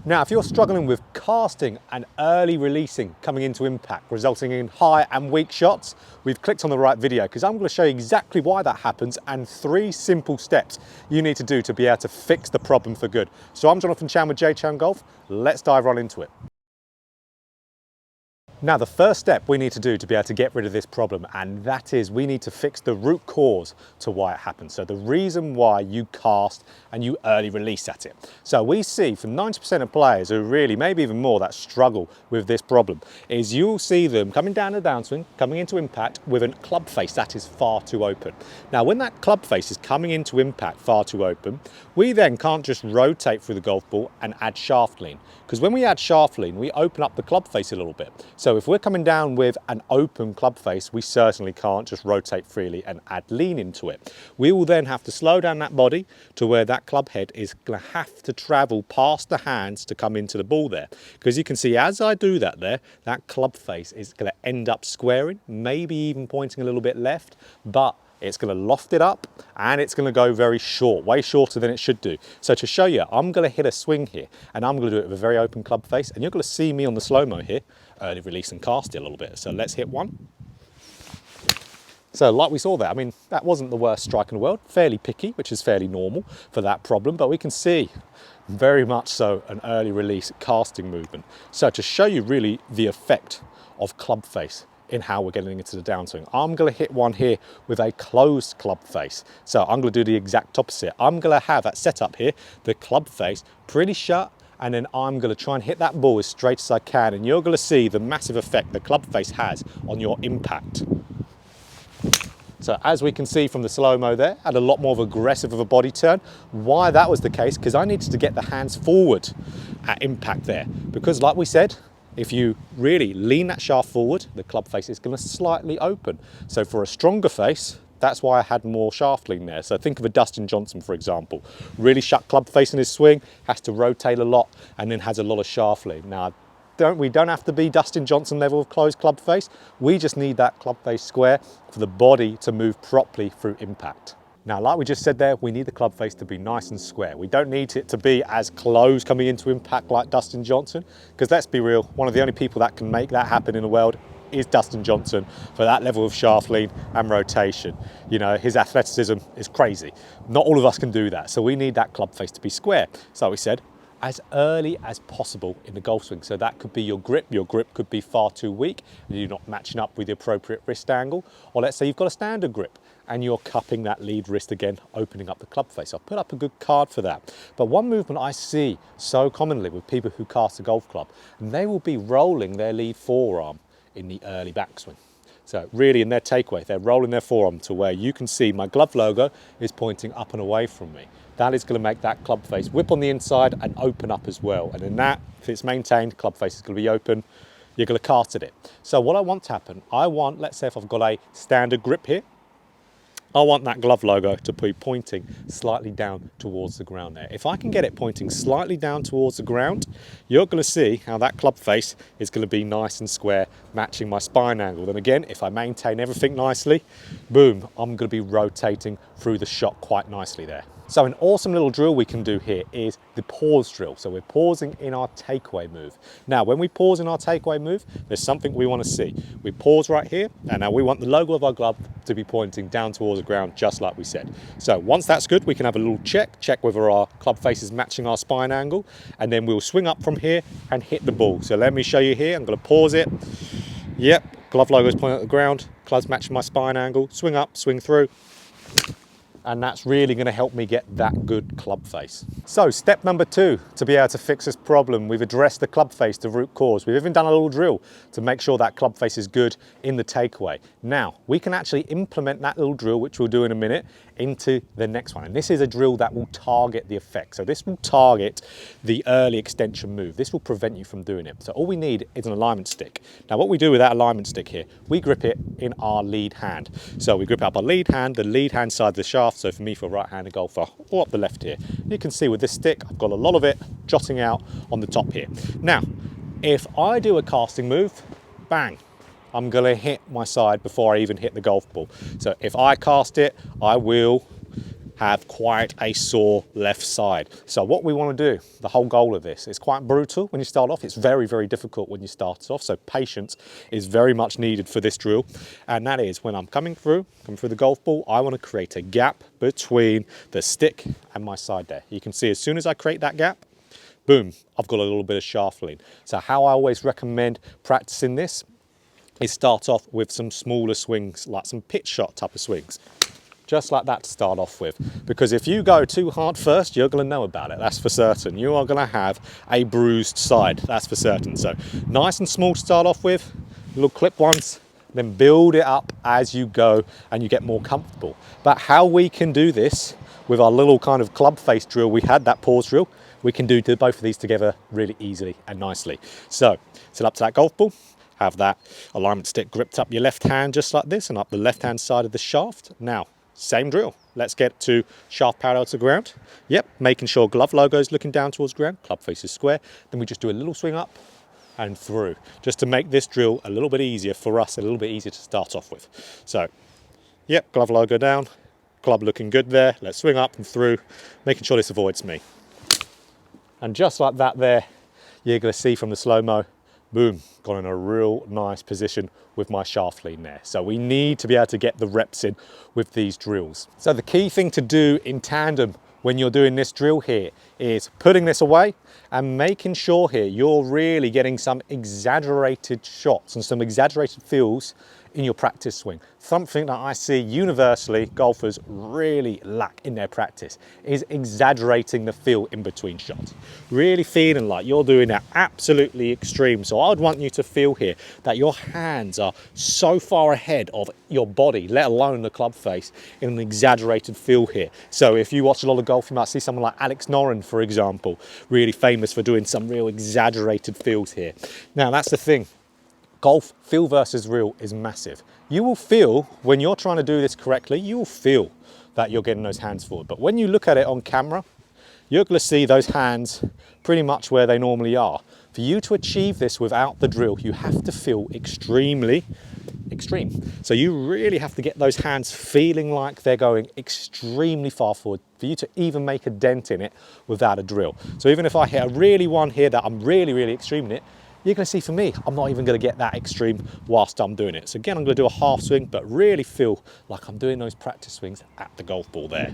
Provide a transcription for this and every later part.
Now, if you're struggling with casting and early releasing coming into impact, resulting in high and weak shots, we've clicked on the right video because I'm going to show you exactly why that happens and 3 simple steps you need to do to be able to fix the problem for good. So I'm Jonathan Chown with JChownGolf. Let's dive right into it. Now, the first step we need to do to be able to get rid of this problem, and that is we need to fix the root cause to why it happens. So the reason why you cast and you early release at it. So we see from 90% of players who really, maybe even more, that struggle with this problem, is you'll see them coming down the downswing, coming into impact with a club face that is far too open. Now, when that club face is coming into impact far too open, we then can't just rotate through the golf ball and add shaft lean. Because when we add shaft lean, we open up the club face a little bit. So if we're coming down with an open club face, we certainly can't just rotate freely and add lean into it. We will then have to slow down that body to where that club head is going to have to travel past the hands to come into the ball there. Because you can see as I do that there, that club face is going to end up squaring, maybe even pointing a little bit left, but it's going to loft it up and it's going to go very short, way shorter than it should do. So to show you, I'm going to hit a swing here and I'm going to do it with a very open club face, and you're going to see me on the slow-mo here, early release and cast it a little bit. So let's hit one. So like we saw there, I mean, that wasn't the worst strike in the world, fairly picky, which is fairly normal for that problem, but we can see very much so an early release casting movement. So to show you really the effect of club face in how we're getting into the downswing, I'm going to hit one here with a closed club face. So I'm going to do the exact opposite. I'm going to have that setup here, the club face pretty shut, and then I'm going to try and hit that ball as straight as I can, and you're going to see the massive effect the club face has on your impact. So as we can see from the slow-mo there, had a lot more of aggressive of a body turn. Why that was the case, because I needed to get the hands forward at impact there. Because like we said, if you really lean that shaft forward, the club face is going to slightly open. So for a stronger face, that's why I had more shaft lean there. So think of a Dustin Johnson, for example. Really shut club face in his swing, has to rotate a lot, and then has a lot of shaft lean. Now, we don't have to be Dustin Johnson level of closed club face. We just need that club face square for the body to move properly through impact. Now, like we just said there, we need the club face to be nice and square. We don't need it to be as close coming into impact like Dustin Johnson, because let's be real, one of the only people that can make that happen in the world is Dustin Johnson for that level of shaft lean and rotation. You know, his athleticism is crazy. Not all of us can do that. So we need that club face to be square. So like we said, as early as possible in the golf swing. So that could be your grip. Your grip could be far too weak and you're not matching up with the appropriate wrist angle. Or let's say you've got a standard grip and you're cupping that lead wrist again, opening up the club face. I'll put up a good card for that. But one movement I see so commonly with people who cast a golf club, and they will be rolling their lead forearm in the early backswing. So really in their takeaway, they're rolling their forearm to where you can see my glove logo is pointing up and away from me. That is going to make that club face whip on the inside and open up as well. And in that, if it's maintained, club face is going to be open, you're going to cast at it. So what I want to happen, let's say if I've got a standard grip here, I want that glove logo to be pointing slightly down towards the ground there. If I can get it pointing slightly down towards the ground, you're going to see how that club face is going to be nice and square, matching my spine angle. Then again, if I maintain everything nicely, boom, I'm going to be rotating through the shot quite nicely there. So an awesome little drill we can do here is the pause drill. So we're pausing in our takeaway move. Now, when we pause in our takeaway move, there's something we want to see. We pause right here, and now we want the logo of our glove to be pointing down towards the ground, just like we said. So once that's good, we can have a little check whether our club face is matching our spine angle, and then we'll swing up from here and hit the ball. So let me show you here. I'm going to pause it. Yep, glove logo is pointing at the ground, club's matching my spine angle, swing up, swing through. And that's really going to help me get that good club face. So step number 2 to be able to fix this problem, we've addressed the club face, the root cause. We've even done a little drill to make sure that club face is good in the takeaway. Now we can actually implement that little drill, which we'll do in a minute, into the next one. And this is a drill that will target the effect. So this will target the early extension move. This will prevent you from doing it. So all we need is an alignment stick. Now what we do with that alignment stick here, we grip it in our lead hand. So we grip up our lead hand, the lead hand side of the shaft. So for me, for a right-handed golfer, or up the left here, you can see with this stick, I've got a lot of it jotting out on the top here. Now, if I do a casting move, bang, I'm going to hit my side before I even hit the golf ball. So if I cast it, I will have quite a sore left side. So what we want to do, the whole goal of this, it's quite brutal when you start off. It's very, very difficult when you start off. So patience is very much needed for this drill. And that is when I'm coming through the golf ball, I want to create a gap between the stick and my side there. You can see as soon as I create that gap, boom, I've got a little bit of shaft lean. So how I always recommend practicing this is start off with some smaller swings, like some pitch shot type of swings. Just like that to start off with. Because if you go too hard first, you're going to know about it, that's for certain. You are going to have a bruised side, that's for certain. So nice and small to start off with, little clip ones, then build it up as you go and you get more comfortable. But how we can do this with our little kind of club face drill we had, that pause drill, we can do both of these together really easily and nicely. So sit up to that golf ball, have that alignment stick gripped up your left hand just like this and up the left hand side of the shaft. Now, same drill. Let's get to shaft parallel to ground. Yep, making sure glove logo is looking down towards ground, club face is square. Then we just do a little swing up and through, just to make this drill a little bit easier for us, a little bit easier to start off with. So, yep, glove logo down, club looking good there. Let's swing up and through, making sure this avoids me. And just like that there, you're gonna see from the slow-mo, boom, got in a real nice position with my shaft lean there. So we need to be able to get the reps in with these drills. So the key thing to do in tandem when you're doing this drill here is putting this away and making sure here you're really getting some exaggerated shots and some exaggerated feels in your practice swing. Something that I see universally golfers really lack in their practice is exaggerating the feel in between shots. Really feeling like you're doing that absolutely extreme. So I would want you to feel here that your hands are so far ahead of your body, let alone the club face, in an exaggerated feel here. So if you watch a lot of golf, you might see someone like Alex Noren, for example, really famous for doing some real exaggerated feels here. Now that's the thing. Golf, feel versus real is massive. You will feel, when you're trying to do this correctly, you will feel that you're getting those hands forward. But when you look at it on camera, you're going to see those hands pretty much where they normally are. For you to achieve this without the drill, you have to feel extremely extreme. So you really have to get those hands feeling like they're going extremely far forward for you to even make a dent in it without a drill. So even if I hit a really one here that I'm really, really extreme in it, you're going to see for me, I'm not even going to get that extreme whilst I'm doing it. So again, I'm going to do a half swing, but really feel like I'm doing those practice swings at the golf ball there.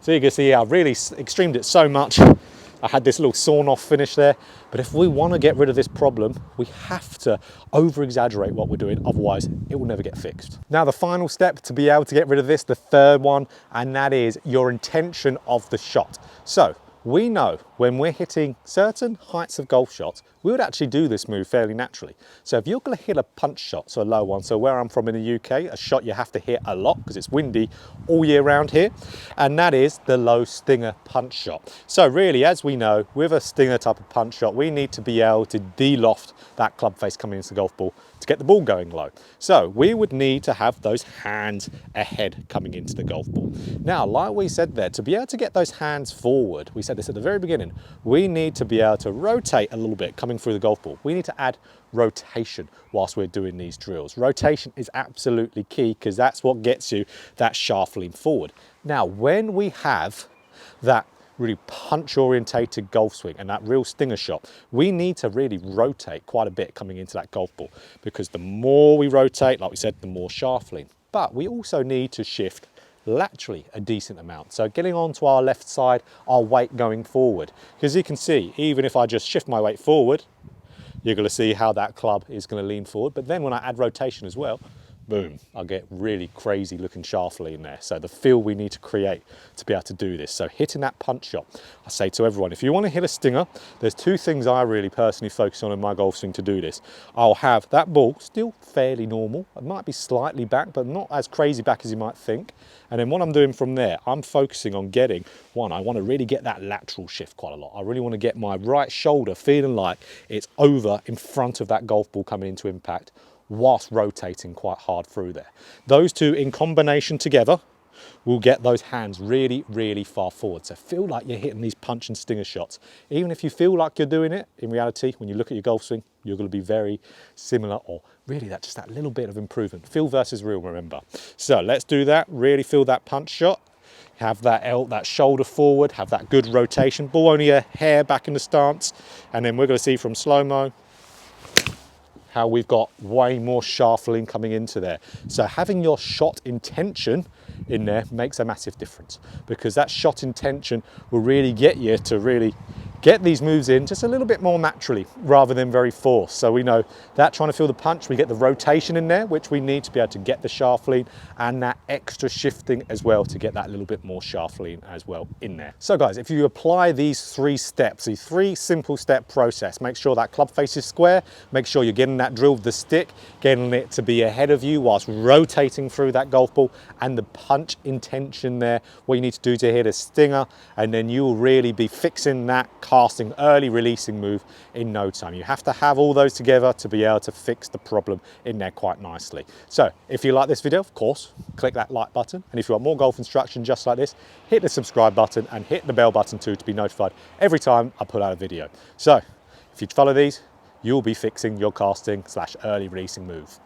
So you can see I really extremed it so much. I had this little sawn off finish there. But if we want to get rid of this problem, we have to over exaggerate what we're doing. Otherwise, it will never get fixed. Now, the final step to be able to get rid of this, the third one, and that is your intention of the shot. So we know when we're hitting certain heights of golf shots, we would actually do this move fairly naturally. So if you're going to hit a punch shot, so a low one, so where I'm from in the UK, a shot you have to hit a lot because it's windy all year round here, and that is the low stinger punch shot. So really, as we know, with a stinger type of punch shot, we need to be able to de-loft that club face coming into the golf ball to get the ball going low. So we would need to have those hands ahead coming into the golf ball. Now, like we said there, to be able to get those hands forward, we said this at the very beginning, we need to be able to rotate a little bit coming through the golf ball. We need to add rotation whilst we're doing these drills. Rotation is absolutely key because that's what gets you that shaft lean forward. Now, when we have that really punch orientated golf swing and that real stinger shot, we need to really rotate quite a bit coming into that golf ball, because the more we rotate, like we said, the more shaft lean. But we also need to shift laterally a decent amount. So getting onto our left side, our weight going forward. Because you can see, even if I just shift my weight forward, you're going to see how that club is going to lean forward. But then when I add rotation as well, boom, I'll get really crazy looking shaft lean there. So the feel we need to create to be able to do this. So hitting that punch shot, I say to everyone, if you want to hit a stinger, there's two things I really personally focus on in my golf swing to do this. I'll have that ball still fairly normal. It might be slightly back, but not as crazy back as you might think. And then what I'm doing from there, I'm focusing on getting, one, I want to really get that lateral shift quite a lot. I really want to get my right shoulder feeling like it's over in front of that golf ball coming into impact, whilst rotating quite hard through there. Those two in combination together will get those hands really, really far forward. So feel like you're hitting these punch and stinger shots. Even if you feel like you're doing it, in reality, when you look at your golf swing, you're going to be very similar, or really just that little bit of improvement. Feel versus real, remember. So let's do that. Really feel that punch shot. Have that shoulder forward, have that good rotation. Ball only a hair back in the stance. And then we're going to see from slow-mo how we've got way more shaft lean coming into there. So having your shot intention in there makes a massive difference, because that shot intention will really get you to really get these moves in just a little bit more naturally rather than very forced. So we know that trying to feel the punch, we get the rotation in there, which we need to be able to get the shaft lean, and that extra shifting as well to get that little bit more shaft lean as well in there. So guys, if you apply these 3 steps, the 3 simple step process, make sure that club face is square, make sure you're getting that drill with the stick, getting it to be ahead of you whilst rotating through that golf ball, and the punch intention there, what you need to do to hit a stinger, and then you will really be fixing that casting, early releasing move in no time. You have to have all those together to be able to fix the problem in there quite nicely. So if you like this video, of course, click that like button. And if you want more golf instruction just like this, hit the subscribe button and hit the bell button too to be notified every time I put out a video. So if you follow these, you'll be fixing your casting / early releasing move.